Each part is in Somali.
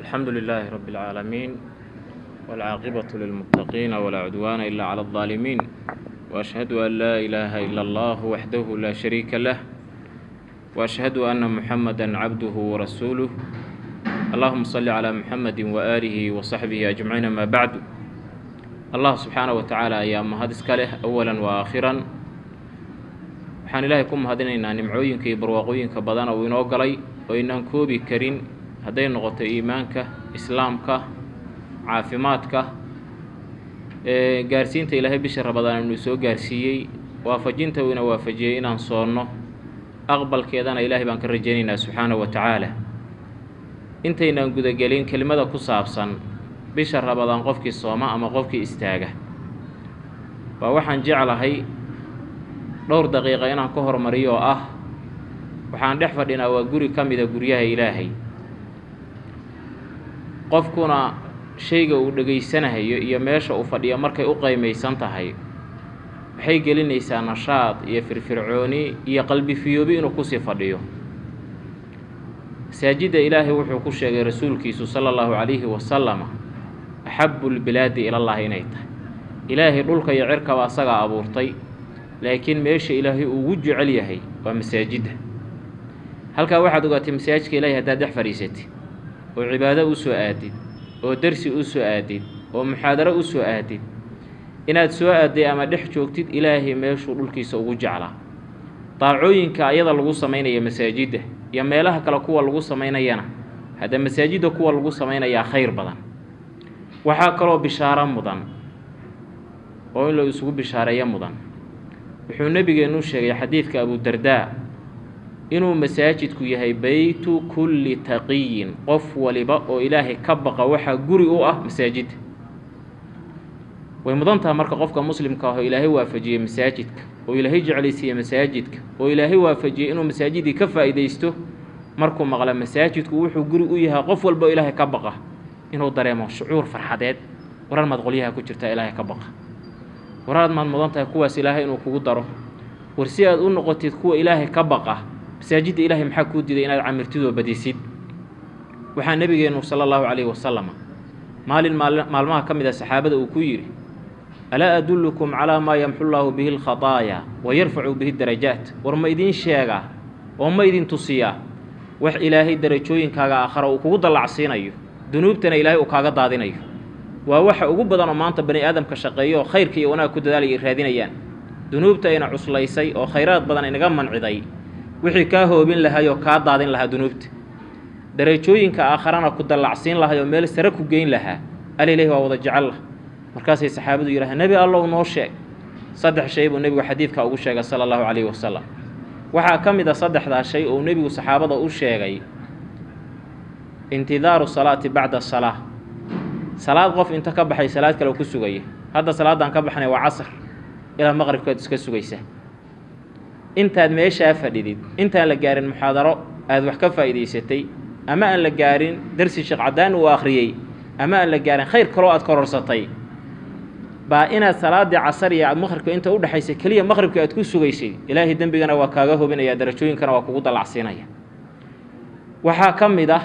الحمد لله رب العالمين والعاقبة للمتقين ولا عدوان إلا على الظالمين وأشهد أن لا إله إلا الله وحده لا شريك له وأشهد أن محمدًا عبده ورسوله اللهم صل على محمد وآله وصحبه أجمعين ما بعد الله سبحانه وتعالى أيام هذا إسكاله أولا وآخرا waxaan ilaahay ku mahadinaynaa nimcooyinka iyo barwaaqooyinka badan oo inoo galay oo inaan koobi karin hadday noqoto iimaanka islaamka caafimaadka gaarsiinta ilaahay bisha Ramadaan inuu soo gaarsiiyay waafajinta uu ina waafajiyay inaan soonno aqbalkeedana ilaahay baan ka rajaynaynaa subxaanahu wa ta'aala intaynaan gudagelin kelimada ku saabsan bisha Ramadaan qofkii sooma ama qofkii istaaga waa waxaan jeclahay dhowr daqiiqo inaan ka hormariyo waxaan dhex fadhinaa waa guri ka mid ah guryaha Ilaahay qofkuna shayga uu dhageysanayo iyo meesha uu fadhiyo markay u qiimeysan tahay waxay gelinaysaa nashaad iyo firfircooni iyo qalbi fiyoobi inuu ku sii fadhiyo masaajida Ilaahay wuxuu ku sheegay rasuulkiisu sallallahu alayhi wa sallam ahabbul biladi ila Allah inay tahay Ilaahay dhulka iyo cirka waa asaga abuurtay laakiin meesha Ilaahay uu jecel yahay waa masaajida halka waxaad ogaatay masaajidka Ilaahay hadaa dhex fariisatay oo cibaado u soo aadid oo darsi u soo aadid oo muxaadaro u soo aadid inaad soo aaday ama dhex joogtid Ilaahay meeshu dhulkiisa ugu jeclaa taacooyinka ayada lagu sameeyo masaajida iyo meelaha kale kuwa lagu sameeyana hada masaajida kuwa lagu sameeyaa khayr badan waxa kale oo bishaara mudan oo in la isugu bishaareeyo mudan wuxuu nabigeenu sheegay xadiidka Abu Darda inuu masaajidku yahay baytu kulli taqiyin qof waliba oo Ilaahay ka baqa waxa guri u ah masaajid way mudantaa marka qofka muslimka ah oo Ilaahay waafajiyay masaajidka oo Ilaahay jeclaysiiyay masaajidka oo Ilaahay waafajiyay inuu masaajidii ka faa'iideysto markuu maqla masaajidku wuxuu guri u yahay qof walba oo Ilaahay ka baqa inuu dareemo shucuur farxadeed waran mad qoliyaha ku jirta Ilaahay ka baqa waraad maad mudantahay kuwaas Ilaahay inuu kugu daro warsi aad u noqotid kuwa Ilaahay ka baqa masaajida Ilaahay maxaa ku diiday inaad camirtido badisid waxa nabigeenu sallallahu alayhi wa sallam maalmaha kamid ah saxaabada uu ku yiri ala adullukum ala ma yamhu Allahu bihi al-khataaya wa yarfa'u bihi ad-darajaat war ma idin sheega oo ma idin tusiya wax Ilaahay darajooyinkaaga aakhira uu kugu dalacsiinayo dunuubtana Ilaahay uu kaaga daadinayo waa waxa ugu badan oo maanta bani aadamka shaqeeyo khayrka iyo wanaag ku dadaalay raadinayaan dunuubta ayna cuslaysay oo khayraad badan inaga manciday wixii ka hoobin lahaay oo ka daadin lahaa dunuubta darajooyinka aakhirana ku dalacsiin lahaay oo meel sare ku geyn lahaa Ilaahay waa wada jecel markaas ay saxaabadu yiraahdeen nabi Allah noo sheeg saddex shay buu nabigu xadiidka ugu sheegay sallallahu alayhi wa sallam waxa kamid ah saddexda shay oo nabigu saxaabada u sheegay intidaaru salaati ba'da salaah salaad qof inta ka baxay salaad kale ku sugay hadda salaadan ka baxnay waa casr ila maghribka iska sugaysa intaad meesha fadhidid intaan la gaarin muxaadaro aad wax ka faa'iideysatay ama aan la gaarin darsi sheekh cadaan uu akhriyay ama aan la gaarin khayr kale oo aad kororsatay ba inaad salaada casr iyo maghribka inta u dhaxaysay kaliya maghribka aad ku sugaysay Ilaahay dambigana waa kaaga hubinaya darajooyinkana waa kugu dalacsiinaya waxa kamid ah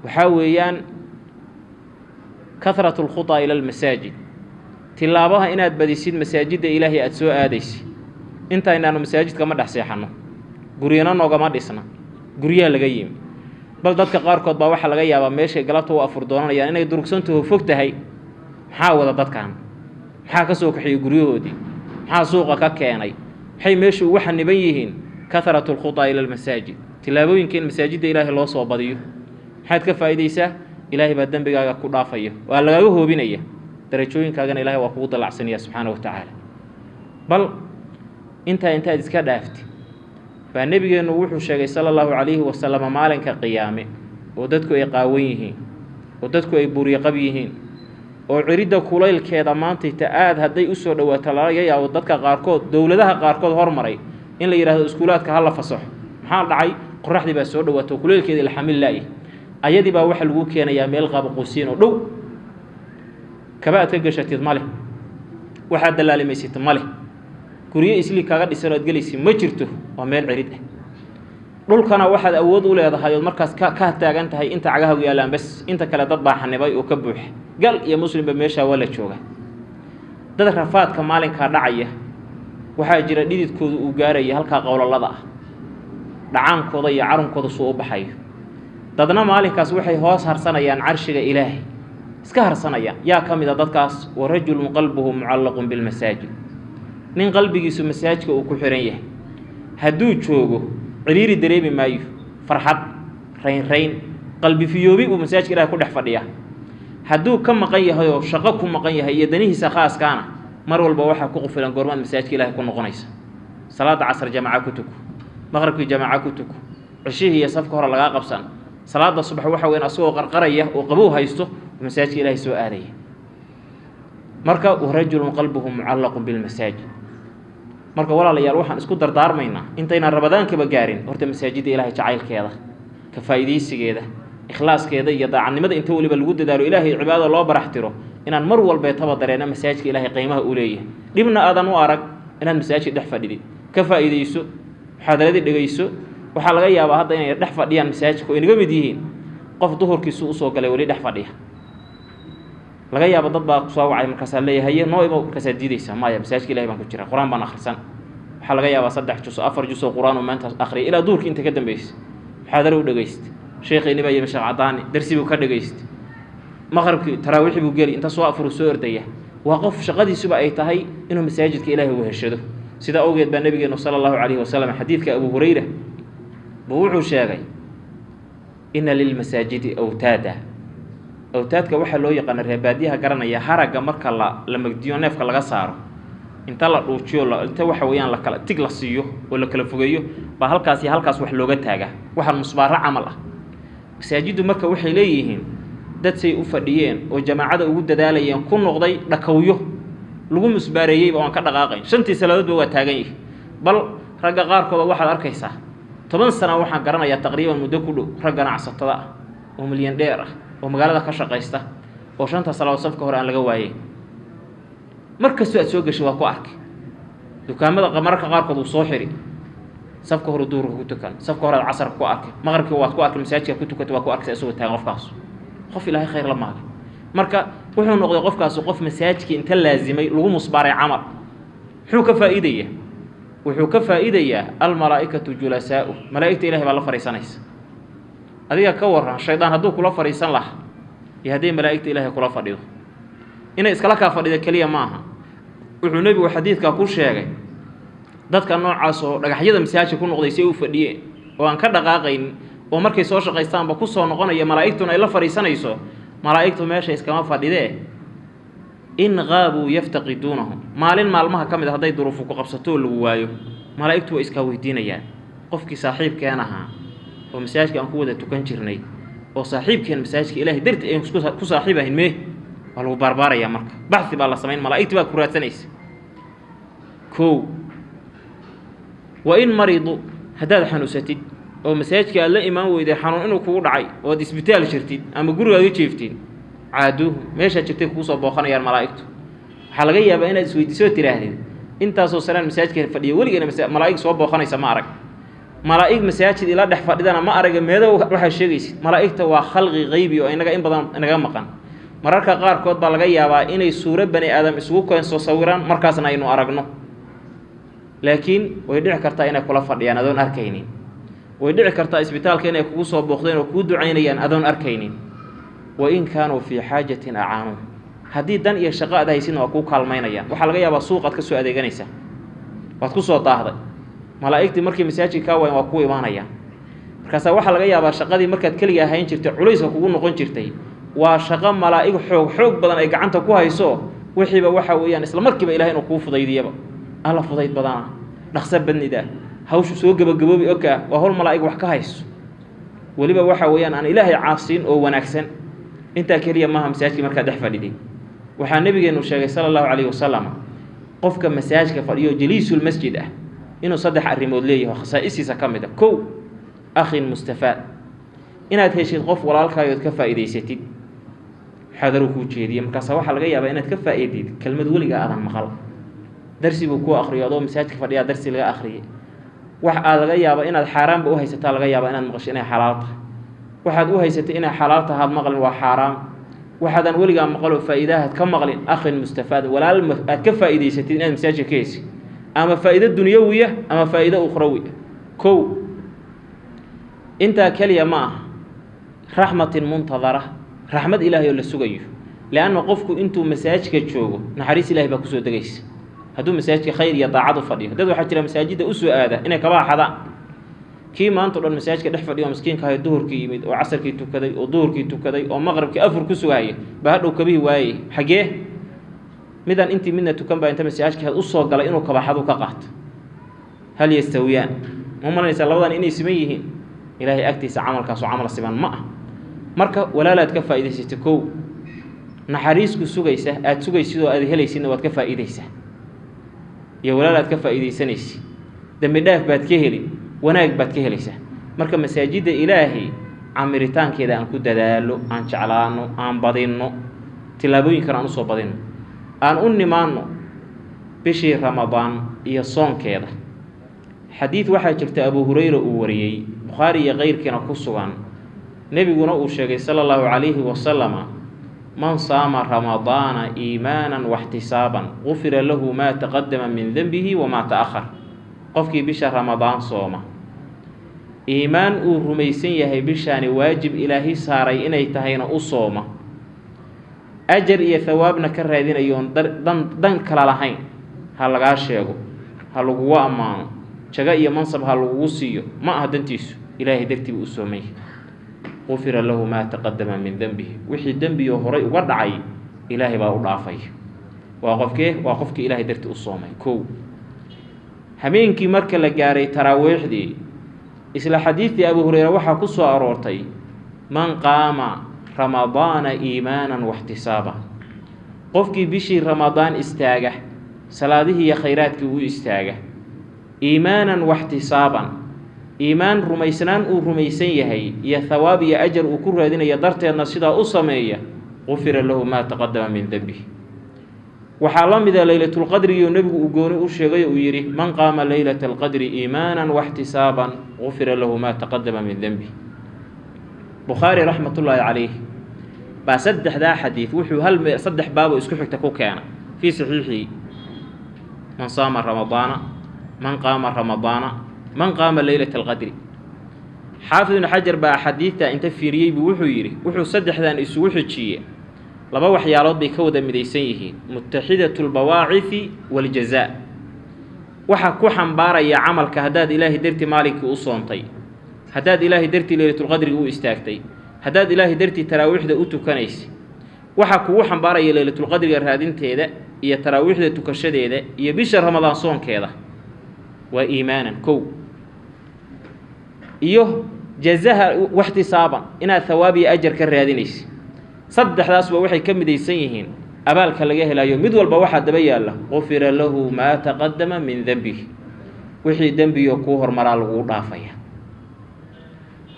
waxa weeyaan كثرة الخطى إلى المساجد تلابها إن أتبديسيد مساجد إلهي أتسوء آديس إنت إننا مساجد كما دحسيحنا قرينا نوغا ديسنا قريا لغييم بل دادك قاركود باوحا لغيابا ميشي قلبته وأفردونا يعني إنه دركسنته فوقتهي حاوة دادك عن حاكا سوق حي قريو دي حا سوقا كاكياني حي ميشي وحا نبيهين كثرة الخطى إلى المساجد تلابو يمكن مساجد إلهي الله صوب بديو حيث كفايديسة إلهي بعد ذنبك كل عافية ولا جوه بينيه درجوين كأجن إلهي وقوة العسنية سبحانه وتعالى بل أنت إذا دافت فالنبي نوح الشيخ صلى الله عليه وسلم مالك قيامه ودتك يقاويه ودتك يبوري قبيهين وعريد كليل كذا مانتي تأذ هدي أسود وتلاقي أو ودتك قاركود دولتها قاركود هرمري إن اللي يراه سكولات كهلا فصح حال دعي قرح دي بسود وتكليل كذا الحمل لاي ayadi baa waxa lagu keenayaa meel qaab qoosiin oo dhow kabaad ka gashatid male waxa dalaalimaysid male guriye isli kaaga dhisan oo galaysi ma jirto waa meel cirid ah dhulkana waxaad awood u leedahay oo markaas ka taagan tahay inta cagaha yaalaan bas inta kale dad baa xanibay oo ka buux gal iyo muslimba meesha wala jooga dad rafaadka maalinka dhacaya waxaa jira dhididkoodu uu gaaraya halka qowlalada ah dhacaankooda iyo carunkooda soo u baxayo dadna maalinkaas waxay hoos harsanayaan carshiga ilaahay iska harsanayaan yaa kamid ah dadkaas wa rajulun qalbuhu mucallaqun bil masaajid nin qalbigiisu masaajidka uu ku xiran yahay hadduu joogo ciriiri dareemi maayo farxad rayn qalbi fiyoobi uu masaajidka ilaahay ku dhex fadhiya hadduu ka maqan yahay oo shaqo ku maqan yahay iyo danihiisa khaaskaana mar walba waxaa ku qufilan goormaad masaajidka ilaahay ku noqonaysa salaada casr jamaaca ku tuko maqribkii jamaaca ku tuko cishihii iyo safka hore laga qabsan salaada subax waxa weyn asoo qarqaraya oo qabow haysto masaajidka ilaahay soo aadaya marka rajulun qalbuhu mucallaqun bil masaajid marka walaalayaal waxaan isku dardaarmaynaa intayna rabadaankaba gaarin horta masaajidda ilaahay jacaylkeeda ka faa'iideysigeeda ikhlaaskeeda iyo daacadnimada inta waliba lagu dadaalo ilaahay cibaadada loo baraxtiro inaan mar walba taba dareeno masaajidka ilaahay qiimaha u leeyahay dibna aadan u arag inaad masaajid dhex fadhidid ka faa'iideyso xaadarada dhageyso waxa laga yaabaa hadda inay dhex fadhiyaan masaajidka oo inaga mid yihiin qof duhurkiisu u soo galay wali dhex fadhiya laga yaabo dad baa soo wacay markaas leeyahay noo imo markaas diidaysa maaya masaajidka ilaahay baan ku jira quraan baan akhrisan waxa laga yaabaa 3 juz 4 juz oo quraan oo maanta akhriyo ilaa duhurkii inta ka dambeysay xaadaro u dhageyst sheekheeni baa yimid sheekh cadaani darsi buu ka dhageyst maqribkii taraawix buu gali inta soo afur soo ordaya waa qof shaqadiisuba ay tahay inuu masaajidka ilaahay u heshado sida awgeed baa nabigeena sallallahu alayhi wasallam xadiidka Abu Hurayra buu wuxuu sheegay inna lil masajidi awtaadka waxa loo yaqaan reebaadiyaha garanaya haraga marka la magdiyo neefka laga saaro inta la dhuujiyo inta waxa weeyaan la kala tig la siiyo oo la kala fogeeyo ba halkaas wax looga taaga waxa musbaara camal ah masaajidu marka waxay leeyihiin dad say u fadhiyeen oo jamaacada ugu dadaalayeen ku noqday dhakawyo lagu musbaareeyay oo aan ka dhaqaaqayn shantii salaadood waa taagan yihiin bal ragga qaarkood waxaad arkaysaa 10 sano waxaan garanayaa taqriiban muddo ku dhow rag ganacsatada ah oo milyan dheer ah oo magaalada ka shaqeysta oo shanta salaadood safka hore aan laga waayay markasta aad soo gashay waa ku arkay dukaamada marka qaarkood uu soo xiri safka hore duurka ku tukan safka hore casar ku arkay maqribkii waad ku arkay masaajidka ku tukato waa ku arkay isagoo taagan qofkaas qof ilaahay khayr la maagay marka wuxuu noqday qofkaas qof masaajidka inta laazimay lagu musbaaray camal wuxuu ka faa'iidayaa al malaa'ikatu julasaa'u malaa'ikta ilaahay baa la fariisanaysa adiga ka waran shaydaan hadduu kula fariisan lahaa iyo haddii malaa'ikta ilaahay kula fadhido inay iskala ka fadhida kaliya maaha wuxuu nabigu xadiidka ku sheegay dadka noocaas oo dhagaxyada masaajidka ku noqday si uu fadhiyeen oo aan ka dhaqaaqayn oo markay soo shaqaystaanba ku soo noqonaya malaa'iktuna ay la fariisanayso malaa'iktu meesha iskama fadhidee in qaabu yaftaqiduunahum maalin maalmaha kamid haday duruufu ku qabsato lagu waayo malaa'iktu way iska weydiinayaan qofkii saaxiibkeen ahaa oo masaajidka aan ku wada tukan jirnay oo saaxiibkeen masaajidka ilaahay dartii ay ku saaxiibayn mee waa lagu barbaaraya marka baxthi baa la sameyn malaa'iktu baa ku raadsanaysa wa in maridu hadaad xanuusatid oo masaajidka aad la imaan weyday xanuun inuu kugu dhacay oo isbitaal jirtid ama gurigaaga jeeftid caadu meesha jirtay ku soo booqanayaan malaa'iktu waxa laga yaabaa inaad isweydiiso tiraahdeen intaasoo sanad masaajidka fadhiyo waligeena malaa'ik soo booqanaysa ma arag malaa'ik masaajid ila dhex fadhidana ma arag meedo waxa sheegaysid malaa'ikta waa khalqi qaybi oo inaga in badan inaga maqan mararka qaar kood baa laga yaabaa inay suura bani aadam isugu keenso sawiraan markaasna aynu aragno laakiin way dhici kartaa inay kula fadhiyaan adoon arkaynin way dhici kartaa isbitaalka inay kugu soo booqdeen oo ku ducaynayaan adoon arkaynin wa in kaanu fi haajatin aanu hadii dan iyo shaqo aad haysin waa ku kaalmaynayaan waxa laga yaabaa suuqad ka soo adeeganaysa waad ku soo daahday malaa'iktii markii masaajidka ka waa ku imaanayaan markaas waxa laga yaabaa shaqadii markaad kaliya ahayn jirtay culayska kugu noqon jirtay waa shaqo malaa'ig xoog badan ay gacanta ku hayso wixiiba waxa weeyaan isla markiiba ilaahay inuu ku fudaydiyaba alla fudayd badana dhaqso badnida hawshu soo gabagaboobi oka waa hol malaa'ig wax ka hayso waliba waxa weeyaan aan ilaahay caasiin oo wanaagsan inta kaliya ma masaajidka marka dhex fadhiday waxa nabigeenu sheegay sallallahu alayhi wasallam qofka masaajidka fadhiyo jaliisul masjid ah inuu saddex arimood leeyahay khasaa'isiisa kamid ah kow akhin mustafaad inaad heshid qof walaalkaayood ka faa'iideysatid xadaru ku jeediye markaas waxa laga yaabaa inaad ka faa'iidid kelmad waliga aadan maqal darsi buu ku akhriyo adoo masaajidka fadhiya darsi laga akhriyay waxa laga yaabo inaad xaraam u haysataa laga yaabo inaad maqasho inay xalaal tahay waxaad u haysatay inay xalaal tahay maqlin waa xaraam waxaadan weligaa maqlo faa'iidaha ka maqlin akhin mustafaad walaal aad ka faa'iideysatid inaad masaajidka ka heysi ama faa'iido dunyawiya ama faa'iido ukhrawiya kow inta kaliya ma rahmatin muntadara rahmad ilaahay oo la sugayo laana qofku intuu masaajidka joogo naxariis ilaahay baa ku soo dagaysa hadduu masaajidka khayr iyo daacad u fadhiyo dad waxa jira masaajida u soo aada inay kaba xadaan kii maanta dhan masaajidka dhex fadhiyo miskiinka hay duhurkii yimid oo casarkii tukaday oo duhurkii tukaday oo maqribkii afur ku sugayay ba hadhow kabii waayay xagee midan intii midna tukan baa inta masaajidka u soo galay inuu kaba xadu ka qaato hal yastawiyaan muummanaysa labadan inay siman yihiin ilaahay agtiisa camalkaas oo camal siman ma marka walaalaad ka faa'iideysatay kow naxariisku sugaysa aad sugaysid oo aad helaysid waad ka faa'iideysaa iyo walaalaad ka faa'iideysanaysid dambi dhaaf baad ka heli wanaag baad ka helaysaa marka masaajida ilaahay camiritaankeeda aan ku dadaalo aan jeclaano aan badinno tilaabooyinkan aan u soo badinno aan u nimaano bishii ramadaan iyo soonkeeda xadiid waxaa jirta abu hurayra uu wariyay bukhari iyo qeyrkiina ku sugan nabiguna uu sheegay sallallahu alayhi wa sallama man saama ramadaana iimaanan wahtisaaban ghufira lahu ma taqaddama min dhanbihi wa ma ta'akhkhar qofkii bisha ramadaan sooma iimaan uu rumaysan yahay bishaani waajib ilaahi saaray inay tahayna u sooma ajar iyo thawaabna ka raadinayo dan kala lahayn ha laga sheego ha lagu amaano jaga iyo mansab ha lagu siiyo ma aha dantiisu ilaahi dartii u soomay غفر له ما تقدم من ذنبه وحي ذنبي هوري uga dhacay ilaahi baa u dhaafay waaqofke ilaahi dartii u soomay koo habeenkii marka la gaaray taraawiixdii isla xadiithii abu hurayra waxa ku soo aroortay man qaama ramadaana iimaanan wahtisaaba qofkii bishii ramadaan istaaga salaadihii iyo khayraadkii uu istaaga iimaanan wahtisaaban iimaan rumaysnaan uu rumaysan yahay iyo thawaab iyo ajar uu ku raadinayo darteedna sidaa u sameeya غفر له ما تقدم من ذنبه وحالم إذا ليلة القدر ينبغ أقوني أشيغي ويري من قام ليلة القدر إيمانا واحتسابا غفر له ما تقدم من ذنبه بخاري رحمة الله عليه بصدح ذا حديث وحو هل صدح بابه اسكحك تكو كان في صحيحي من صام رمضان من قام رمضان من قام ليلة القدر حافظ بن حجر با حديثة انت فيريي بوحو يري وحو صدح ذا اسو وحو تشيه لبا waxyaalood bay ka wada midaysan yihiin muttahidatul bawaa'ith wal jazaa waxa ku xambaaraya amalka hadaad ilaahi darti maalinka u soontay hadaad ilaahi darti leelatul qadri u istaagtay hadaad ilaahi darti taraawiixda u tukanaysi waxa ku xambaaraya leelatul qadri raadinteeda iyo taraawiixda tukashadeeda iyo bisha ramadaan soonkeeda wa iimaanan kow iyo jazaa wahtisaaban ina thawaabi ajr ka raadinaysi saddexdaas waxay ka midaysan yihiin abaalka laga helayo mid walba waxa daba yaala غفر له ما تقدم من ذنبه wixii dambiyo ku hormaraa lagu dhaafaya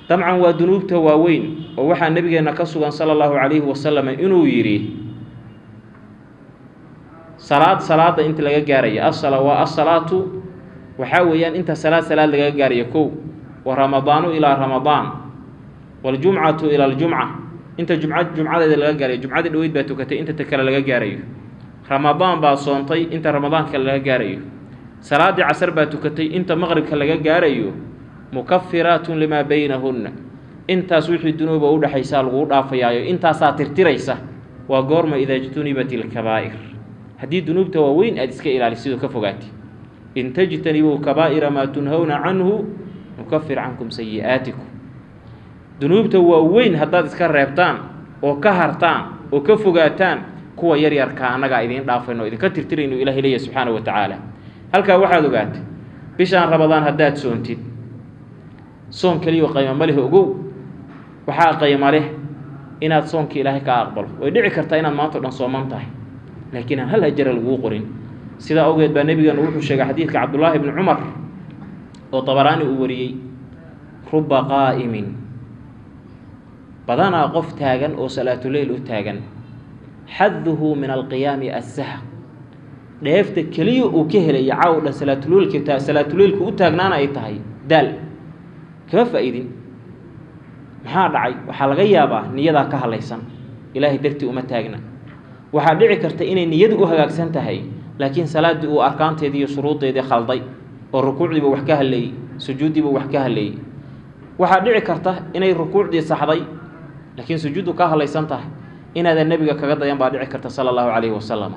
dabcan waa dunuubta waaweyn oo waxa nabigeena ka sugan sallallahu alayhi wasallam inuu yiri salaada inta laga gaarayo as-salaatu waxa weeyaan inta salaad laga gaarayo kow wa ramadaanu ila ramadaan wal jum'atu ila al jum'ah inta jumcada laga gaaray jumcada dhaweyd baa tukatay inta kale laga gaarayo ramadaan baa soontay inta ramadaanka laga gaarayo salaadi casr baa tukatay inta maghribka laga gaarayo mukaffiratun lima baynahunna intaas wixii dunuuba u dhaxaysa lagu dhaafayaayo intaas tirtiraysa waa goorma idha jtunibatil kabaa'ir hadii dunuubta waaweyn aad iska ilaaliso ka fogaati in tajtanibu kabaa'ira ma tunhawna anhu nukaffir ankum sayi'atikum dunuubta waaweyn hadaad iska reebtaan oo ka hartaan oo ka fogaataan kuwa yar yar ka anaga idin dhaafayno idin ka tirtirayno ilaahay leeyahay subhanahu wa ta'ala halka waxaad ogaatay bishaan ramadaan hadaad soontid soon kaliya qiimo ma leh ogow waxa qiimo leh inaad soonka ilaahay ka aqbalo way dhici kartaa inaad maanta dhan sooman tahay laakiin hal ajr lagu qorin sida awgeed baa nabiga wuxuu sheegay xadiiska Abdullah ibn Umar oo Tabarani uu wariyay rubba qa'imin بدنا قف تاجن أو صلاة الليل تاجن حذه من القيام السهى dheefta kaliya uu ka helay caawda salaatuleelka u taagnaana ay tahay daal kama faa'iidin maxaa dhacay waxaa laga yaabaa niyadaa ka halaysan ilaahay dartii uma taagna waxaa dhici karta inay niyadu u hagaagsan tahay laakiin salaadii uu arkaanteedii iyo shuruudeedii khalday oo rukuucdiiba wax ka haleeyay sujuudiiba wax ka haleeyay waxaa dhici karta inay rukuucdii saxday laakiin sujuudu ka halaysan tahay inaada nabiga kaga dayan baa dhici karta sallallahu alayhi wasallam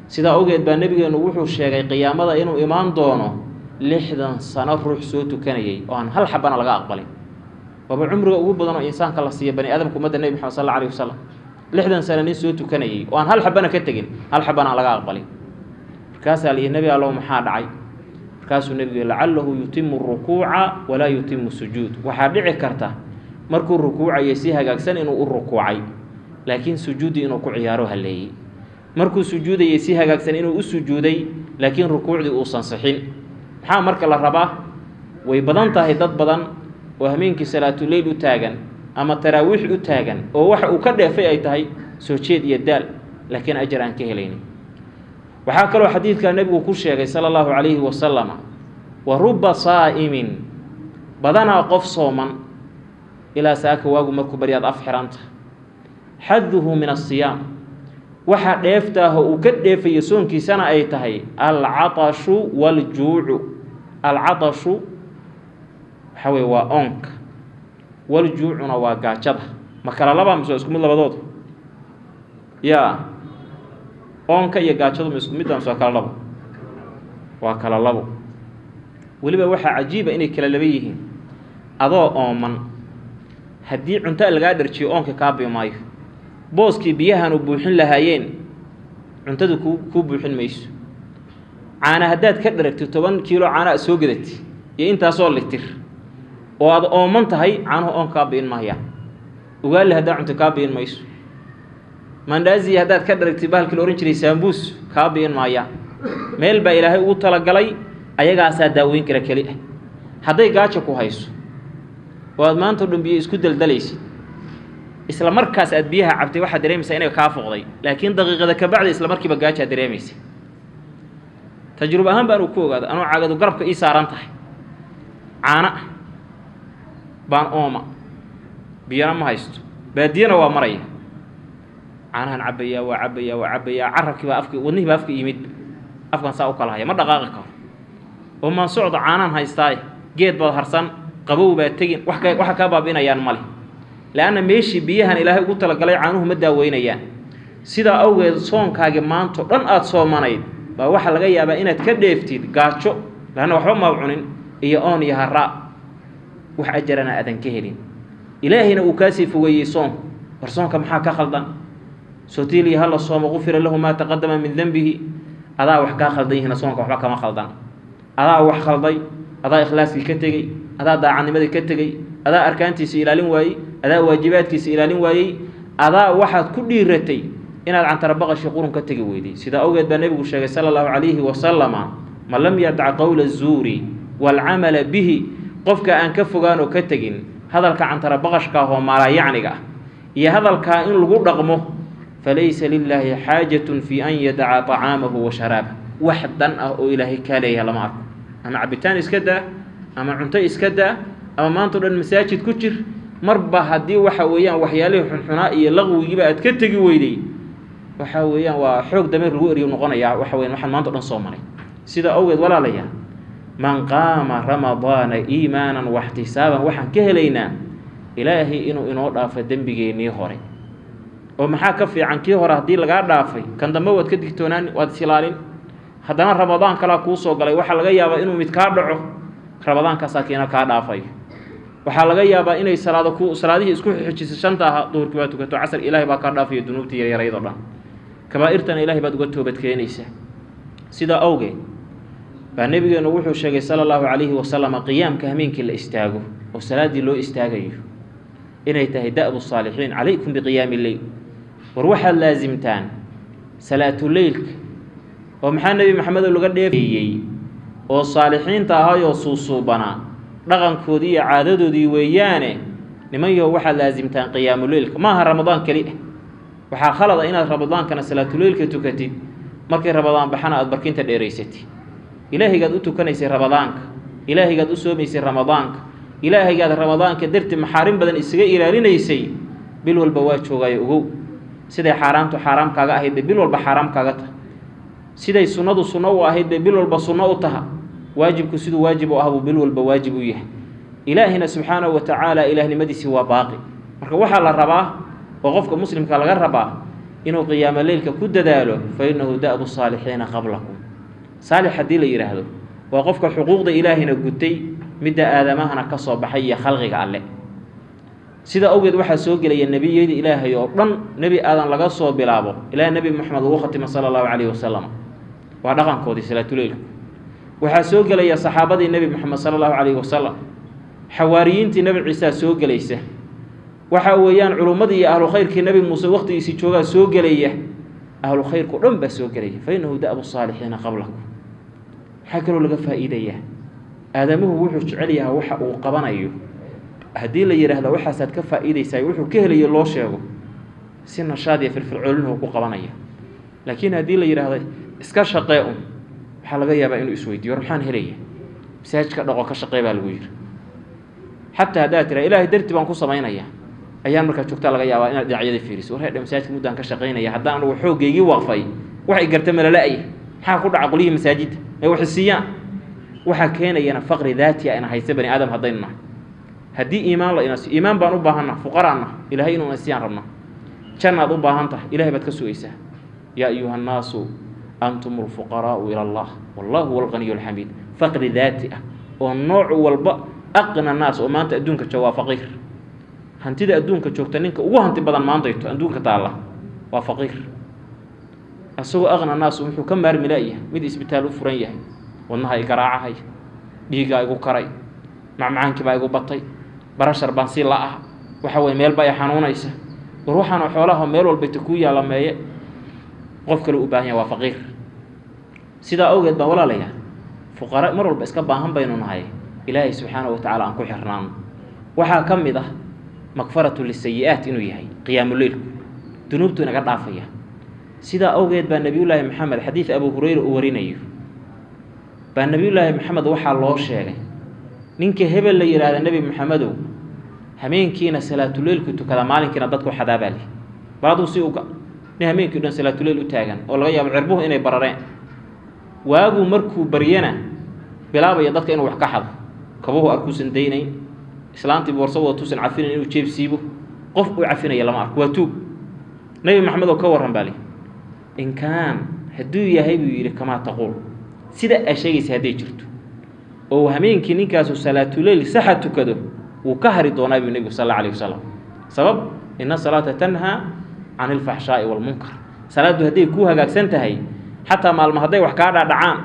sida ogeed baa nabigeenu wuxuu sheegay qiyaamada inuu imaan doono 60 sano ruux soo tukanayay oo aan hal xabana laga aqbalin waba umriga ugu badan oo insaanka la siiyo bani aadamku umada nabi maxamed sallallahu alayhi wasallam 60 sano nin soo tukanayay oo aan hal xabana ka tagin hal xabana laga aqbalin kaas ali nabi allah maxaa dhacay kaasuu nabiga la'allahu yutimmu rukuuca wala yutimmu sujuud waxa dhici karta markuu rukuucay si hagaagsan inuu u rukuucay laakiin sujuudi inuu ku ciyaaro haleeyay markuu sujuuday si hagaagsan inuu u sujuuday laakiin rukuucdi uu san saxin maxaa marka la rabaa way badan tahay dad badan oo hameenkii salaatu leeyl u taagan ama taraawiix u taagan oo waxa uu ka dheefay ay tahay soo jeed iyo daal laakiin ajir aan ka helaynin waxaa kaloo xadiidka nabigu ku sheegay sallallahu alayhi wasallam wa rubba saa'imin badana qof sooman ila saaka waagu markuu bariyaad afxiranta hadduhu min as-siyaam waxa dheeftaah uu ka dheefay soonkiisana ay tahay al-atashu wal-juu'u al-atashu xaway waa onka wal-juu'una waa gaajada ma kala laba mise isku mid labadood ya onka iyo gaajadu isku mid ah soo kala labo waa kala labo waliba waxa cajiiba inay kala laba yihiin adoo ooman haddii cunto laga dharjiyo onka ka biimaayo booskii biyahan u buuxin lahaayeen cuntadu ku buuxin mayso caana haddaad ka dharagto 10 kiilo caana soo gadatay iyo intaas oo litir oo aad ooman tahay caanaha on ka biin maaya ugaal hadaa cunto ka biin mayso mandazi haddaad ka dharagtay bahalkii oran jiray sambuus ka biin maaya meel baa ilaahay ugu talagalay ayagaas daaweyn kara kali haday gaajo ku hayso oo aad maanta dhumbiye isku daldalaysid isla markaas aad biyaha cabtay waxa dareemaysaa inay ka foqday laakiin daqiiqada ka bacdi isla markiiba gaajo dareemaysaa tajruba ahaan baan ku ogaado anoo caagadu garabka ii saaran tahay caana baan ooma biyana ma haysto baadiyana waa maraya caanahan cabaya carabkii baa afkii wadnihi baa afkii yimid afkan saa u kala haya ma dhaqaaqi karo oo ma socdo caanahan haystaay geed baad harsan qabow baa tagin waxa ka baabinayaan male laana meeshii biyahan ilaahay ugu talagalay caanuhu ma daaweynayaan sida awgeed soonkaaga maanto dhan aad soomanayd baa waxa laga yaabaa inaad ka dheeftid gaajo laana waxba ma cunin iyo oon iyo harra wax ajarana adan ka helin ilaahina uu ka sii fogeeyay soonka maxaa ka khaldan sootiili hal sooma qufira lahu ma taqaddama min dhanbihi adaa wax ka khaldan yihiin soonka waxba kama khaldan adaa wax khalday adaa ikhlaaskii ka tagay adaa daacadnimadii ka tagay adaa arkaantiisa ilaalin waayay adaa waajibaadkiisa ilaalin waayay adaa waxaad ku dhiiratay inaad cantara baqashi qurun ka tagi weyday sida awgeed baa nabigu sheegay sallallahu alayhi wasallam ma lam yad'a qawla az-zuri wal 'amala bihi qofka aan ka fogaan oo ka tagin hadalka cantara baqashka oo maala yacniga iyo hadalka in lagu dhaqmo falaysa lillahi haajatun fi an yad'a ta'amahu wa sharabahu wahdan oo ilaahi kaleeya lama arko ama cabitaan iska daa ama cunto iska daa ama maanta dhan masaajid ku jir marba hadii waxa weeyaan waxyaalaha xunxunaa iyo laqwigiiba aad ka tagi weyday waxa weeyaan waa xoog dameer lagu eriyo noqonaya waxa weeyaan waxaan maanta dhan soo maray sida awgeed walaalayaal man qaama ramadaana iimaanan wa ihtisaaban waxaan ka helaynaa ilaahi inuu inoo dhaafo dambigeenii hore oo maxaa ka fiican kii hore hadii laga dhaafay kan dambe waad ka digtoonaan waad silaalin haddana ramadaan kala ku soo galay waxa laga yaabaa inuu mid ka dhaco ramadaan ka saakiina ka dhaafay waxa laga yaabaa inay salaadihii isku xijisay shanta duhurkii waa tukato casar ilaahay baa ka dhaafay dunuubtii yaryaraydo dhan kabaa'irtana ilaahay baad uga toobad keenaysaa sida awgeed baa nabigeenu wuxuu sheegay sallallahu alayhi wasallam qiyaamka hameenkii la istaago oo salaadii loo istaagayo inay tahay da'bu saalihiin alaykum biqiyaamil layl war waxa laazimtaan salaatul laylka oo maxaa nabi maxamed laga dheefayay oo saalihiinta ahaayoo suusuubana dhaqankoodii iyo caadadoodii weeyaane nimanyo waxa laazimtaan qiyaamul laylka ma aha ramadaan kali waxa khalad inaad ramadaankana salaatul laylka tukatid markay rabadaan baxana aad barkinta dheeraysatay ilaahaygaad u tukanaysay rabadaanka ilaahaygaad u soomaysay ramadaanka ilaahaygaad ramadaanka dartii maxaarim badan isaga ilaalinaysay bil walba waa joogaayo ogow siday xaaraamtu xaaraam kaaga ahayd bay bil walba xaaraam kaaga tahay siday sunnadu sunno u ahayd bay bil walba sunno u taha waajibku siduu waajib u ah buu bil walba waajib u yahay ilaahina subxaanahu wa tacaala ilaahnimadiisii waa baaqi marka waxaa la rabaa oo qofka muslimka laga rabaa inuu qiyaamo leylka ku dadaalo fa innahu da'bu saalixiina qablakum saalix haddii la yidhaahdo waa qofka xuquuqda ilaahina gutay midda aadamahana ka soo baxay iyo khalqiga alle sida awgeed waxaa soo gelaya nebiyada ilaahay oo dhan nebi aadan laga soo bilaabo ilaa nebi moxamed ugu khatima sala allahu calayhi wasalam waa dhaqankoodii salaatuleylku waxaa soo gelaya saxaabadii nebi moxamed sala allahu calayhi wasalam xawaariyiintii nebi ciisaa soo gelaysa waxa weeyaan culummadii iyo ahlu khayrkii nebi muuse waqtigiisii joogaa soo gelaya ahlu khayrku dhan baa soo gelaya fa innahu da'bu saalixiina qablakum waxaa kaloo laga faa'iidayaa aadamuhu wuxuu jecel yahaa waxa uu qabanayo haddii la yidhaahdo waxaasaad ka faa'iidaysaa wuxuu ka helayo loo sheego si nashaad iyo firfircoolin uu ku qabanaya laakiin haddii la yidhaahdo iska shaqee un waxaa laga yaabaa inuu isweydiiyo war maxaan helaya masaajidka dhaqo ka shaqee baa lagu yidhi xataa haddaad tiraa ilaahay darti baan ku samaynayaa ayaan markaa joogtaa laga yaabaa inaad dhinacyada fiiriso war hedhe masaajidka muddaan ka shaqaynaya haddaan anugu xooggeygii waqfay wax i garta malala'ya maxaa ku dhaca qolyihii masaajidda ay wax siiyaan waxaa keenayana faqri daati ah ina haysta bani aadam haddaynu nahay haddii iimaan la ina siiyo iimaan baan u baahannaha fuqaraanna ilaahay inuu ina siiyaan rabna jannaad u baahan tahay ilahay baad ka sugaysaa yaa ayuha annaasu antum alfuqaraa'u ila allah wallahu huwa alghaniyu alxamiid faqri daati ah oo nooc walba aqna naas oo maanta adduunka jooga waa faqiir hantida adduunka joogta ninka ugu hanti badan maantayto adduunka taalla waa faqiir asagoo aqna naas wuxuu ka maarmi la'yahay mid isbitaal u furan yahay wadnaha i garaacahay dhiiggaa igu karay macmacaankii baa igu batay barashar baan si la ah waxa weye meel baa i xanuunaysa war waxaana xoolaha meel walbayta kuu yaalameeye qof kale u baahan yahay waa faqiir sidaa awgeed baa walaalayaa fuqara mar walba iska baahan baynu nahay ilaahay subxaanahu wa tacaala aan ku xirnaano waxaa ka mid ah makfaratu lisayi'aat inuu yahay qiyaamuleylku dunuubtu inaga dhaafaya sidaa awgeed baa nebiyullaahi maxamed xadiid abu hurayra uu warinayo baa nebiyullaahi maxamed waxaa loo sheegay ninka hebel la yidhaahda nebi maxamedow hameenkiina salaatuleylku tukada maalinkiina dadku xadaabaa leh bal aduu si uga nin hameenkii dhan salaatuleyl u taagan oo laga yaabo cirbuhu inay barareen waaguu markuu baryana bilaabaya dadka inuu wax ka xado kabuhu arkuusan daynayn islaantii boorso wada tuusan cafinayn inuu jeeb siibo qof uu cafinaya lama arko waa tuug nebi maxamed oo ka warran baa leh in kaan hadduu yahay buu yidhi kamaa taquul sida aa sheegaysa hadday jirto oo hameenkii ninkaasu salaatuleyl saxa tukado wuu ka hari doonaa buu nebigu sal alla alayh wasalam sabab ina salaata tanhaa can ilfaxshaa'i waalmunkar salaaddu hadday kuu hagaagsan tahay xataa maalmo hadday wax kaa dhaadhacaan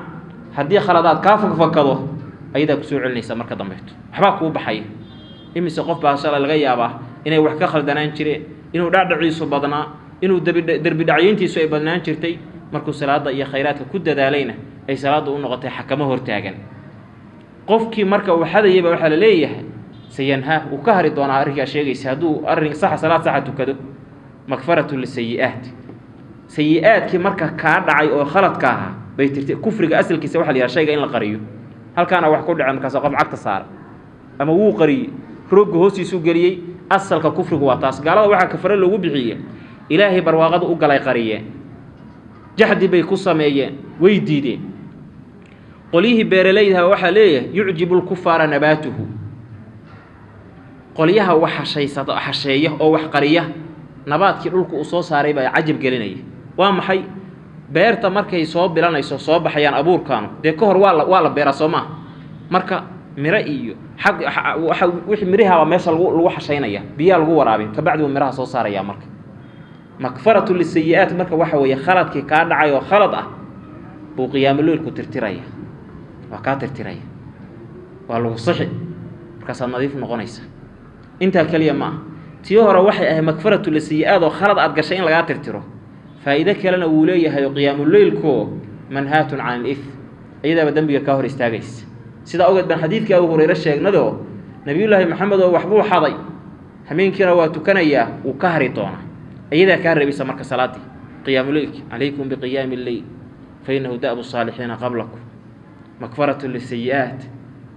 haddii khaladaad kaa fakfakado ayadaa ku soo celinaysa marka dambayto waxbaa kuu baxaya imise qof baa shalay laga yaabaa inay wax ka khaldanaan jireen inuu dhaadhaciisu badnaa inuu derbi dhacyayntiisu ay badnaan jirtay markuu salaadda iyo khayraadka ku dadaalayna ay salaadda u noqotay xakamo hortaagan qofkii marka uu xadayayba waxaa la leeyahay sayanhaa wuu ka hari doonaa arrinkaa sheegaysa hadduu arrin saxa salaad saxa tukado makfaratu lisayi'aat sayi-aadkii marka kaa dhacay oo khaladka ahaa bay tirtay kufriga asalkiisa waxa la yidhaha shayga in la qariyo halkaana wax ku dhacay markaas qof cagta saara ama wuu qariyey roogga hoostiisuu geliyey asalka kufrigu waa taas gaalada waxaa kafare loogu bixiyey ilaahay barwaaqada u galay qariyeen jaxdi bay ku sameeyeen way diideen qolyihii beeralaydaha waxaa leeyahay yucjibu lkufaara nabaatuhu qolyaha wax xasheeya oo wax qariya nabaadkii dhulku uu soo saaray baa cajab gelinaya waa maxay beerta markay soo bilanayso soo baxayaan abuurkaanu dee ka hor waa la beeraa soo maaha marka miro iyo wixii mirahaaba meesha lagu xashaynaya biyaa lagu waraabin kabacdi uu miraha soo saaraya marka makfaratu lisayi'aat marka waxa weeye khaladkii kaa dhacay oo khalad ah buu qiyaamuleylku tirtiraya waa kaa tirtiraya waa lagu sixi markaasaad nadiif noqonaysa intaa keliya ma ah tii hore waxay ahayd makfaratu lisayi'aat oo khalad aad gashay in lagaa tirtiro faa'iido kalena wuu leeyahay oo qiyaamuleylku manhaatun can alith iyadaaba dembiga kaa hor istaagaysa sida ogeed baan xadiidkii abu hurayre sheegnado nabiyullaahi maxamed oo waxbuu xaday hameenkiina waa tukanayaa wuu ka hari doonaa iyadaa kaa reebaysa marka salaadii qiyaamuleylki calaykum biqiyaami lleyl فإنه دأب الصالحين قبلكم مغفرة للسيئات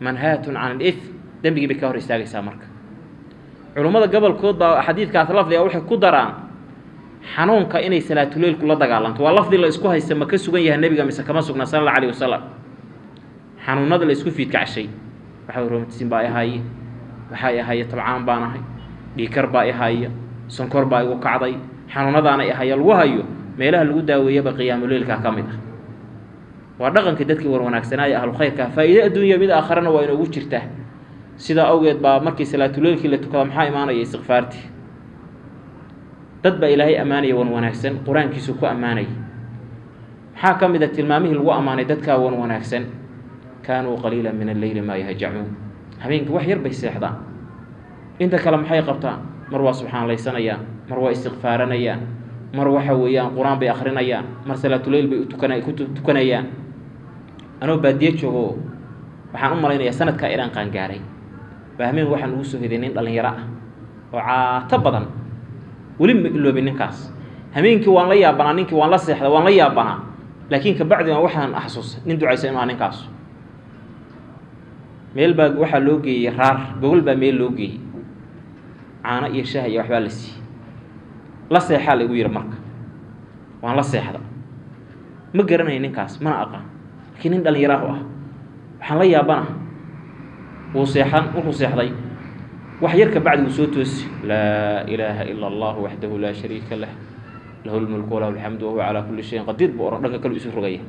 منهاة عن الإثم دنبي بكهر استاغي سامرك علمada gobolkood baa xadiidkaas lafdiga waxay ku daraan xanuunka inay salaatuleelku la dagaalanto waa lafdi la isku haysta ma ka sugan yahay nabiga mise kama sugna sallallahu alayhi wasallam xanuunada la isku fiidkacay waxa roomtisin baa yahay waxa yahay tabcaan baanahay dhiikar baa yahay sonkor baa igu kacday xanuunadaana yahay lagu hayo meelaha lagu daaweeyo ba qiyaamul-leelka kamid ah waa dhaqanka dadkii war wanaagsanaa ahlu khayrka faa'iido adduunyo mid aakhirana waa inuu jirtaa sida awgeed baa markii salaatuleelkii la tukado maxaa imaanaya istighfaarti dad baa ilaahay amaanaya wan wanaagsan quraankiisu ku amaanay maxaa kamid ah tilmaamihii lagu amaanay dadka wan wanaagsan kaanuu qaliilan min al-layli ma yahjacuun habeenkii wax yar bay seexdaan inta kale maxay qabtaan mar waa subxaanallaysanayaan mar waa istighfaaranayaan mar waxa weeyaan quraan bay akhrinayaan mar salaatuleyl bay tukanayaan anoo baadiye joogo waxaan u malaynayaa sanadka Iran qaan gaaray bahmeen waxaan ugu soo hedeenin dhalinyaro ah oo caata badan wali ma iloobin ninkaas habeenkii waan la yaabanaa ninkii waan la seexday waan la yaabanaa laakiin ka bacdi waxaan xasuus nin ducaysan inuu ninkaas meel baa waxa loo geeyay raar gogol baa meel loo geeyay caana iyo shaah iyo waxba la siiyay la seexaa lagu yiri marka waan la seexda ma garanay ninkaas ma aqaan laakiin nin dhalinyaro ah waxaan la yaabana wuu seexday wax yar ka bacdi uu soo toosi laa ilaaha illa allah wahdahu la shariika lah lahu al-mulku wa lahu al-hamdu wa huwa ala kulli shay'in qadir buu dhanka kale isu rogaya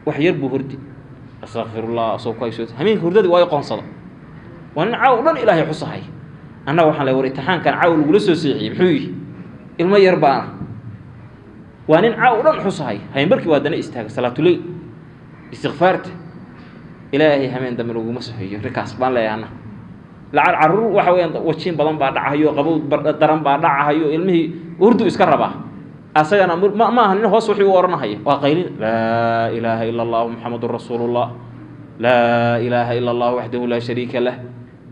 wax yar buu hurdi astaghfirullah soo ka isoo hameen hurdadi way qoonsada waan caaw dhan ilaahay xusahay anna waxaan la war imtixaankan caaw lagu soo siixiyay muxuu ilma yar baan waan caaw dhan xusahay haynbarkii waa dana istaaga salaatulay istighfaarta ilaahay hameen dambe lagu masaxiyo rikaas baan leeyana lacal carruur waxa weeyaan wajiin badan baa dhacayo qabow daran baa dhacayo ilmihii urdu iska raba asagana ma ahan in hoos wixii uu oranahay waa qaylin laa ilaaha illa allah muhammadur rasuulullah laa ilaaha illa allah wahdahu la shariika lah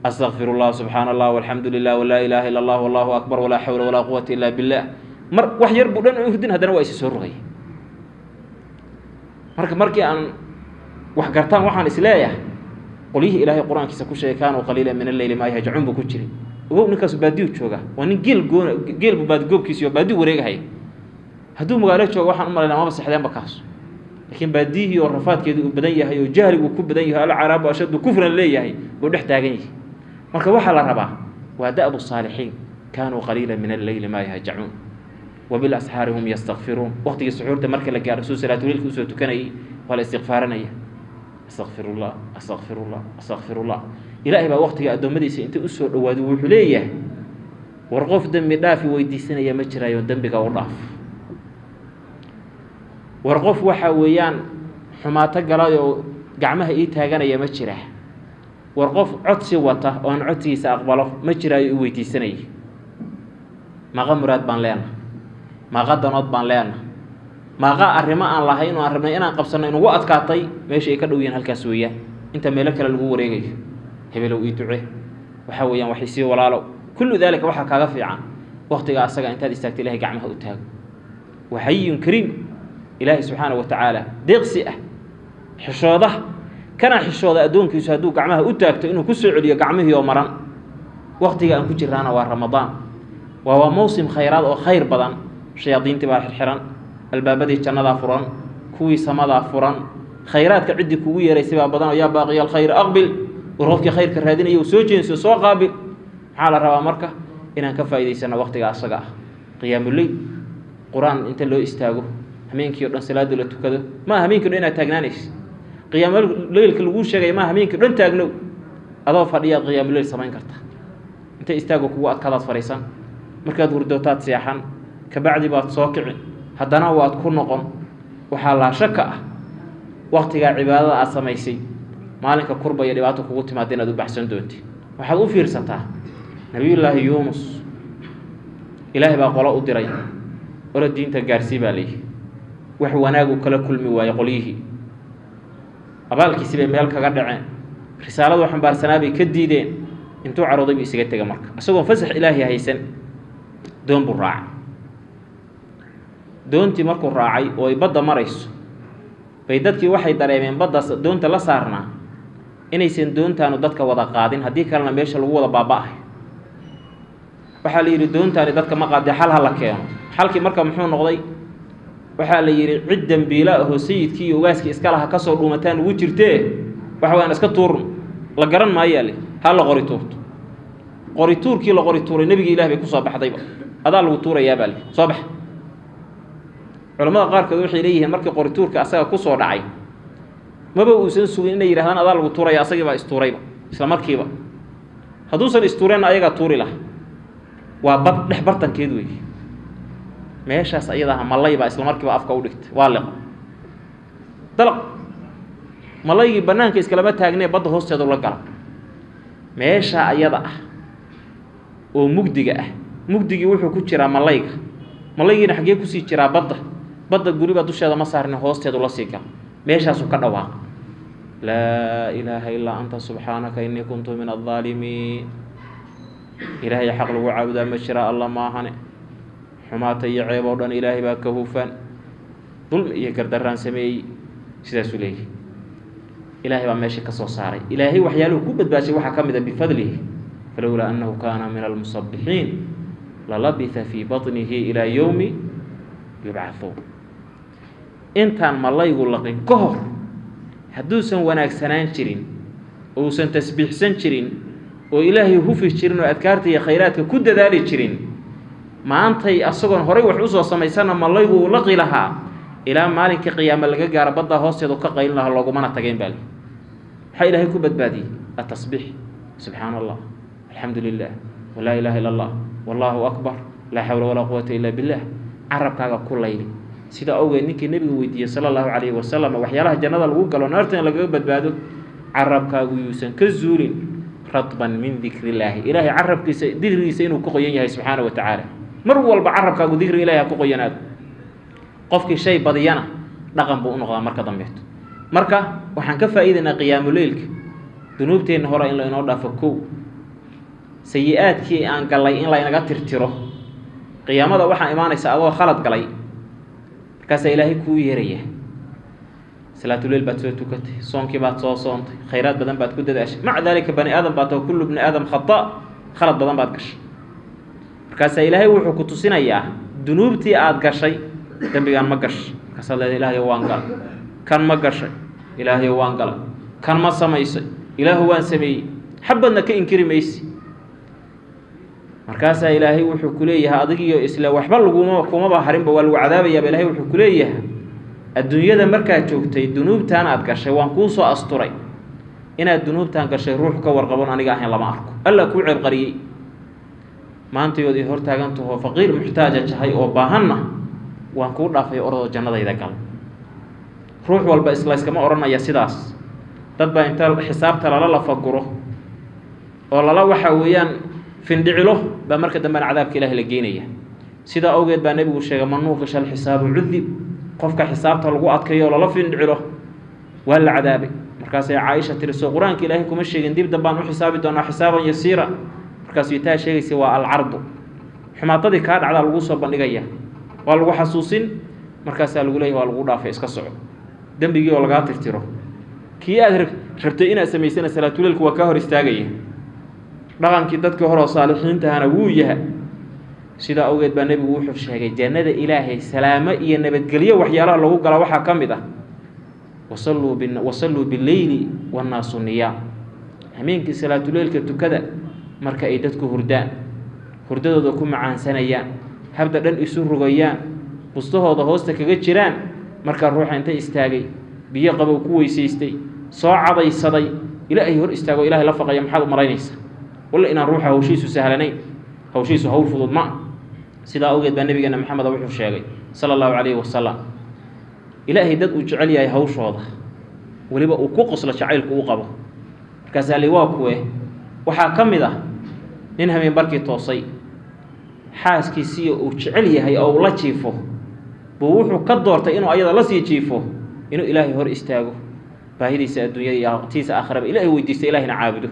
astaghfirullah subhanallah walhamdulillah wa laa ilaaha illa allah wallahu akbar wa la hawla wa la quwwata illa billah mar wax yar buu dhan hurdin hadana waa soo rogay markii aan wax gartaan waxaan isleeyahay qolihi ilaahay quraankiisa ku sheegay kaanu qaliilan min al-layli ma yahjacuun bu ku jiray oo ninkaas baadiyo jooga waa nin geel bu baad goobkiisa iyo baadiyo wareegahay haduu magaalo joogo waxaan u maleynaa ma saxdeen bakaas laakiin baadiyi oo rafaadkeedu u badan yahay oo jahligu ku badan yahay al-arab ashadu kufran leeyahay buu dhex taagan yahay marka waxa la rabaa waa da'bu saalihiin kaanu qaliilan min al-layli ma yahjacuun wa bil asharihum yastaghfirun waqtiga suxuurta marka la gaaro soo salaatuleelku soo tukanay wala istighfaaranaya astaghfirullah astaghfirullah astaghfirullah ilaahay baa waqtiga adoomadiisa inta u soo dhawaado wuxuu leeyahay war qof dambi dhaafi weydiisanaya ma jiraayo dambiga u dhaaf war qof waxa weeyaan xumaato galay oo gacmaha ii taaganaya ma jira war qof codsi wata oo aan codsigiisa aqbalo ma jiraayo uu weydiisanay maqa muraad baan leenahay maqa danood baan leenahay maqa arrimo aan lahayn oo aan rabnay inaan qabsano inuu adkaatay meesha ay ka dhawiyeen halkaas weeyaan inta meel kale lagu wareegayo hebelow ii ducee waxa weeyaan wax isii walaalo kullu dalika waxa kaaga fiican waqtiga asaga intaad istaagtay ilaahay gacmaha u taago waxayun kariim ilaahay subhanahu wa ta'ala deeqsi ah xishooda kana xishooda adoonkiisu haduu gacmaha u taagto inuu ku soo celiyo gacmihii oo maran waqtiga aan ku jiraana waa ramadaan waa mawsim khayraad oo khayr badan shayaadiinta baa xirxiran albaabadii jannada furan kuwii samada furan khayraadka cidi kugu yeeraysay baa badan oo yaa baaqiyal khayr aqbil warqofkii khayrka raadinayo soo jeenso soo qaabil maxaa la rabaa marka inaan ka faa'iideysano waqtiga asaga ah qiyaamul layl quraan inta loo istaago hameenkii oo dhan salaad la tukado ma hameenkii oo dhan inaad taagnaanayso qiyaamul laylka lagu sheegay ma hameenkii oo dhan taagno adoo fadhiya qiyaamul layl samayn karta inta istaago kugu adkaadaad fariisan markaad hurdootaad seexan ka bacdi baad soo kici haddana waad ku noqon waxaa la shaka ah waqtiga cibaadada aad samaysay maalinka kurba iyo dhibaato kugu timaad inaad u baxsan doonto waxaad u fiirsataa nabiyullaahi yuunus ilaahay baa qolo u diray oo diinta gaarsii baa leeyahay wax wanaag uu kala kulmi waayay qoliyihii abaalkiisa bay meel kaga dhaceen risaaladu xambaarsanaa bay ka diideen intuu carooday buu isaga tagay marka asagoo fasax ilaahay haysan doon buu raacay doontii markuu raacay oo ay badda marayso dadkii waxay dareemeen badda doonta la saarnaa inaysan doontaanu dadka wada qaadin haddii kalena meesha lagu wada baaba'ay waxaa la yidhi doontaani dadka ma qaadee xal ha la keeno xalkii marka muxuu noqday waxaa la yidhi cid dembiila ahoo sayidkii iyo ogaaskii iska laha kasoo dhuumataan ugu jirtee waxa wayaan iska tuurn la garan maayaa le ha la qori tuurto qori tuurkii la qori tuuray nebigii ilaah bay ku soo baxdayba adaa lagu tuurayaabaa le soo bax culamada qaarkood waxay leeyihiin markii qori tuurka asaga ku soo dhacay maba uusan sugin inay yidhahdaan adaa lagu tuuraya asagii baa istuurayba isla markiiba hadduusan istuureenna ayagaa tuuri laha waa bad dhex bartankeed weeye meeshaas ayadaha malay baa isla markiiba afka u dhigtay waa liqa dalaq malaygii bannaanka iskalama taagnee badda hoosteedu la gala meesha ayada ah oo mugdiga ah mugdigii wuxuu ku jiraa malayga malaygiina xaggee kusii jiraa badda guriba dusheeda ma saarne hoosteedu la sii gala meeshaasuu ka dhawaaqa laa ilaaha illaa anta subxaanaka innii kuntu min aldaalimiin ilaahay xaq lagu caabudaa ma jira alla maahane xumaata iyo ceeb oo dhan ilaahay baa ka hufan dulmi iyo gardarraan sameeyey sidaasuu leeyahy ilaahay baa meesha ka soo saaray ilaahay waxyaaluhu ku badbaashay waxaa ka mid a bifadlihi falowlaa annahu kaana min almusabbixiin lalabitha fii baطnihi ilaa yowmi yubcahuun intaan malaygu laqin ka hor hadduusan wanaagsanaan jirin ousan tasbiixsan jirin oo ilaahay hufi jirin oo adkaarta iyo khayraadka ku dadaali jirin maantay asagoon horay wax usoo samaysana malaygu uu laqi lahaa ilaa maalinka qiyaama laga gaaro baddaa hoosteedu ka qaylin lahaa loogumana tageen baa li maxaa ilaahay ku badbaadiyey atasbiix subxaana allah alxamdu lilah walaa ilaaha illa allah wallaahu akbar laa xawla walaa quwata illa billah carabkaaga ku layli sida awgeed ninkii nebigu weydiiyey sala allahu calayhi wasalam waxyaalaha jannada lagu galo naartana lagaga badbaado carabkaagu yuusan ka zuulin radban min dikri illaahi ilaahay carabkiisa dikrigiisa inuu ku qoyan yahay subxaana wa tacaala mar walba carabkaagu dikri ilahi ha ku qoyanaado qofkii shay badiyana dhaqan buu u noqdaa marka dambeeto marka waxaan ka faa'iidaynaa qiyaamuleylka dunuubteenna hore in la inoo dhaafo kow sayi-aadkii aan gallay in la inaga tirtiro qiyaamada waxaa imaanaysa adoo khalad galay markaasaa ilaahay kuu yeeraya salaatuleyl baad soo tukatay soonkii baad soo soontay khayraad badan baad ku dadaashay maca daalika bani aadam baad taho kullu bni aadam khata khalad badan baad gashay markaasaa ilaahay wuxuu ku tusinayaa dunuubtii aada gashay dembigaan ma gashay markaasaad leedahay ilaahayo waan galay kan ma gashay ilaahayo waan galay kan ma samaysay ilaahu waan sameeyey xabadna ka inkiri maysi markaasaa ilaahay wuxuu ku leeyahay adigiyo isla waxba kumaba harinba waa lagu cadaabayaaba ilahay wuxuu ku leeyahay adduunyada markaad joogtay dunuubtaan aad gashay waan kuu soo asturay inaad dunuubtaan gashay ruux ka warqabon aniga ahayn lama arko alla kuu ceebqariyey maantayood i hortaagantaho faqiir muxtaaja jahay oo baahanna waan kuu dhaafay orodoo jannadayda gal ruux walba islayskama odhanaya sidaas dad baa inta xisaabta lala lafaguro oo lala waxaa weeyaan findhicilo baa marka dambena cadaabka ilaahi la geynaya sidaa awgeed baa nebigu sheegay man nuuqisha alxisaabu cudib qofka xisaabta lagu adkayo oo lala findhicilo waa la cadaabay markaasay caaisha tiri soo qur-aanka ilaahay kuma sheegin dib dambaan u xisaabi doonaa xisaaban yasiira markaasuu itaa sheegaysa waa alcardu xumaatadii kaa dhacdaa lagu soo bandhigaya waa lagu xasuusin markaasaa lagu leeyahy waa lagu dhaafay iska soco dembigii oo lagaa tirtiro kii aad rabtay inaad samaysana salaatuleylku waa kaa hor istaagaya dhaqankii dadkii horeo saalixiintahana wuu yaha sidaa awgeed baa nebigu wuxuu sheegay jannada ilaahay salaamo iyo nabadgelyo waxyaalaha lagu gala waxaa ka mid ah wasalluu bileyli wannaasu niyaam hameenkii salaatuleylka tukada marka ay dadku hurdaan hurdadooda ku macaansanayaan habda dhan isu rugayaan bustahooda hoosta kaga jiraan markaa ruuxa inta istaagay biyo qabow ku weysaystay soo cadaysaday ilaahay hor istaago ilahay la faqaya maxaad u malaynaysaa walla inaan ruuxa hawshiisu sahlanayn hawshiisu hawl fudud ma sidaa awgeed baa nabigeena maxameda wuxuu sheegay sala allahu calayhi wasalam ilaahay dad uu jecel yahay hawshooda weliba uu ku qoslo jacaylku u qabo markaasaa li waa kuwe waxaa ka mid ah nin habeen barkii toosay xaaskiisiiyo uu jecel yahay oo uu la jiifo buu wuxuu ka doortay inuu ayada la sii jiifo inuu ilaahay hor istaago baahidiisa adduunyada iyo tiisa aakhiraba ilaahay weydiistay ilaahayna caabudo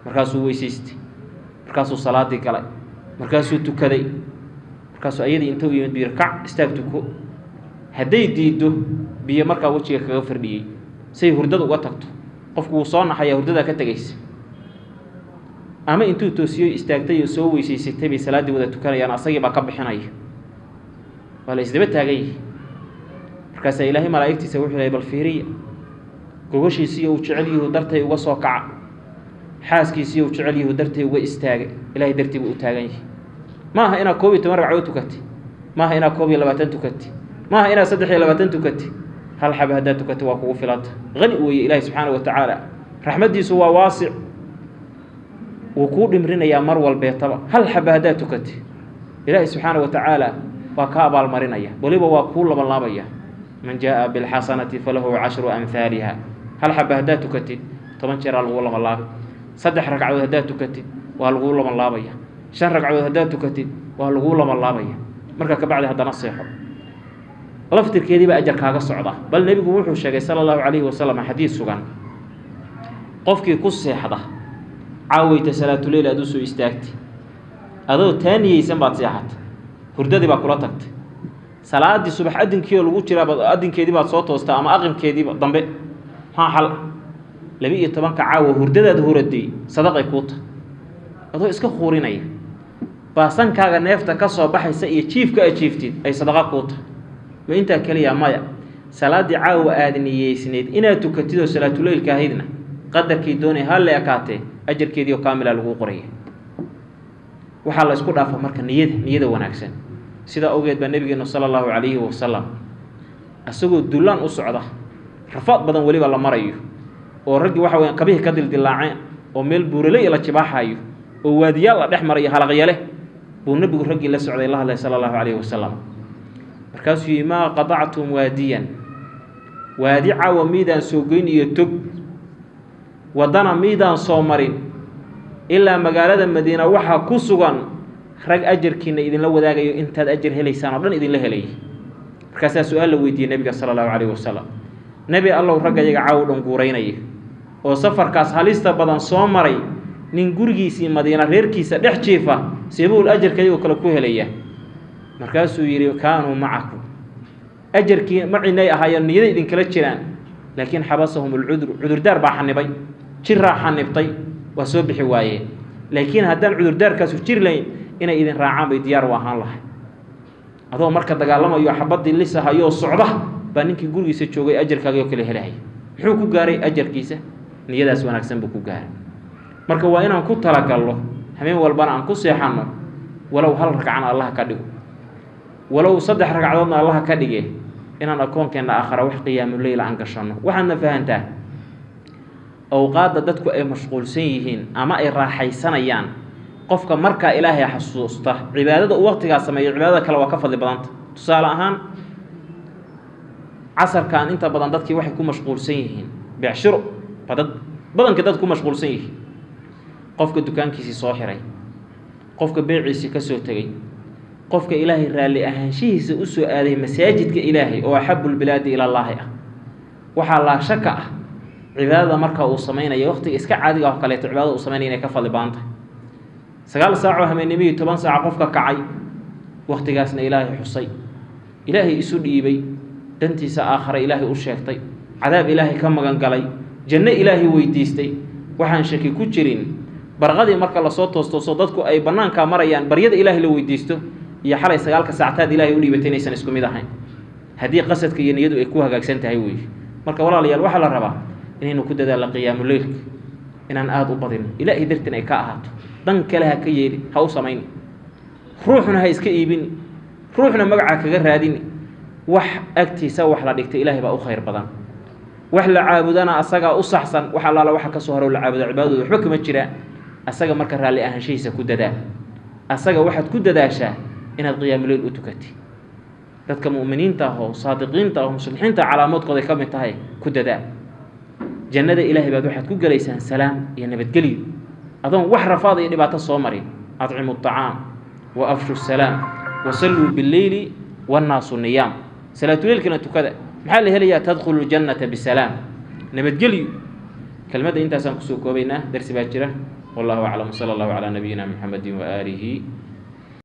markaasuu weysaystay markaasuu salaadii galay markaasuu tukaday markaasuu ayadii inta u yimid biir kac istaag tuko hadday diiddo biyo markaa wejiga kaga firdhiyey say hurdada uga tagto qofku wuu soo naxayaa hurdada ka tegaysa ama intuu toosiyo istaagtay oo soo weysaysatay bay salaaddii wada tukanayaan asagii baa ka bixinaya waa la isdaba taagay markaasaa ilaahay malaa'igtiisa wuxuu leeyahay bal fiiriya gogoshiisii uu jecel yahay dartay uga soo kaca xaaskiisii uu jecel yahay dartay uga istaagay ilaahay dartii buu u taagan yahay maaha inaad 12 ragcadood tukatay maaha inaad 22 tukatay maaha inaad 23 tukatay hal xab haddaad tukatay waa kugu filanta qani weeye ilaahay subxaanahu wa tacaala raxmadiisu waa waasic wuu kuu dhimrinayaa mar walbeetaba hal xab haddaad tukatay ilaahay subxaanahu wa tacaala waa ka abaalmarinaya waliba waa kuu labanlaabaya man jaa bilxasanati falahu 10 amhaaliha hal xab haddaad tukatid 10 jeer lagu labanlaabay 3 ragcadood haddaad tukatid waa lagu labanlaabaya 5 ragcadood haddaad tukatid waa lagu labanlaabaya marka ka bacdi haddana seexo laftirkeedii baa ajar kaaga socda bal nabigu wuxuu sheegay sallallahu alayhi wasallam xadiis sugan qofkii ku seexda caawayta salaatu leeyl aad u soo istaagtay adoo taaniyeysan baad seexatay hurdadii baa kula tagtay salaadii subax adinkii lagu jiraa adinkeedii baad soo toostay ama aqimkeedii dambe ha hal 12 caawa hurdadaad huraday sadaqay ku tahay adoo iska quurinaya baasankaaga neefta ka soo baxaysa iyo jiifka aad jiiftid ay sadaqa ku tahay ma inta kaliya maya salaadii caawa aad niyeysneed inaad tukatid oo salaatu leylka ahaydna qadarkii doonay hal la akaatay ajarkeedii oo kaamil lagu qoray waxa la isku dhaafo marka niyada wanaagsan sida awgeed ba nabigeena sallallahu alayhi wasallam asagoo dulan u socda rafaad badan waliba la marayo oo ragii waxa weeyaan kabihi ka dildilaaceen oo meel buuralay la jibaaxayo oo waadiyaal la dhexmaray halaqyale buu nabigu ragii la socday allah sallallahu alayhi wasallam markaas ma qada'tum waadiyan waadi'a wa miidan soo goyn iyo tog wadana miidan soo marin ila magaalada Madiina waxa ku sugan rag ajarkiina idin la wadaagayo intaad ajar helaysaan oo dhan idin la helay markaas su'aal la weydiiyay nabiga sallallahu alayhi wasallam nabi allah ragayaga caaw dhan guureynay oo safarkaas halista badan soo maray nin gurigiisii Madiina reerkiisa dhex jiifa seebul ajarkaygu kala ku helaya markaas uu yiri kaanu maakum ajarkii macinay ahaayeen niyada idin kala jiraan laakiin xabasahum al-udhr dar baa xanibay jirra xanibtay waa soo bixi waayeen laakiin haddaan cudurdaarkaas u jir lahayn inay idin raacaan bay diyaar u ahaan lahayd adoo marka dagaalamayo xabadii lisahayo socda baa ninkii gurigiisa joogay ajarkaaga oo kale helay muxuu ku gaaray ajarkiisa niyadaas wanaagsan buu ku gaaray marka waa inaan ku talagalno habeen walbana aan ku seexano walaw hal ragcan Allah ka dhigo walaw 3 ragcadoodna Allah ka dhige inaan akoonkeena aakhira wax qiyaamul leyl aan gashano waxaana fahantaa awqaada dadku ay mashquulsan yihiin ama ay raaxaysanayaan qofka marka ilaahay xasuusta cibaadada waqtiga sameeyo cibaadada kale waa ka fadli badanta tusaale ahaan casarkan inta badan dadkii waxay ku mashquulsan yihiin bi'shiro badanka dad ku mashquulsan yihiin qofka dukaankiisa soo xiray qofka beeciisa ka soo tagay qofka ilaahay raali ahaanshihiisa u soo aaday masaajidka ilaahay oo xabul bilaadi ila allah waxa la shaka ah cibaadada marka uu sameeyo waqtiga iska caadiga ah kale cibaadada uu sameeyo inay ka fadli badan tahay 9 saaco habeenimo 10 saaco qofka kacay waqtigaasna ilaahay xusay ilaahay isu dhiibay dantiisa aakhira ilaahay u sheegtay cadaab ilaahay ka magan galay janno ilaahay weydiistay waxaan shaki ku jirin barqadii marka la soo toosto dadku ay banaanka marayaan baryada ilaahay la weydiisto iyo xalay 9 saacad ilaahay u dhiibatay inaysan isku mid ahayn hadii qasadka iyo niyadu ay ku hagaagsan tahay weey marka walaalayaal waxa la rabaa inaynu ku dadaalo qiyaamul leyl inaan aad u badin ilaahay dartin ay ka ahaato dan kale ha ka yeeli ha u sameyn ruuxna ha iska iibin ruuxna magaca kaga raadin wax agtiisa wax la dhigtay ilaahay baa u khayr badan wax la caabudana asaga u saxsan waxa la waxa ka soo haro la caabudo cibaadadu waxba kama jira asaga marka raali ahaanshiisa ku dadaa asaga waxaad ku dadaashaa inaad qiyaamul leyl u tukatid dadka muuminiinta ah saadiqiinta ah muslixiinta calaamadkooda ka mid tahay ku dadaa jannada ilaahay baad waxaad ku galeysaan salaam iyo nabadgelyo adoon wax rafaad iyo dhibaato soo marin at'imu at'am wa afshu salaam wa sallu bil layli wan nasu niyam salatu leylkana tukada maxaa la helayaa tadkhulu jannata bisalaam nabadgelyo kelmadda intaasaan ku soo koobaynaa darsi baa jira والله أعلم صلى الله على نبينا محمد وآله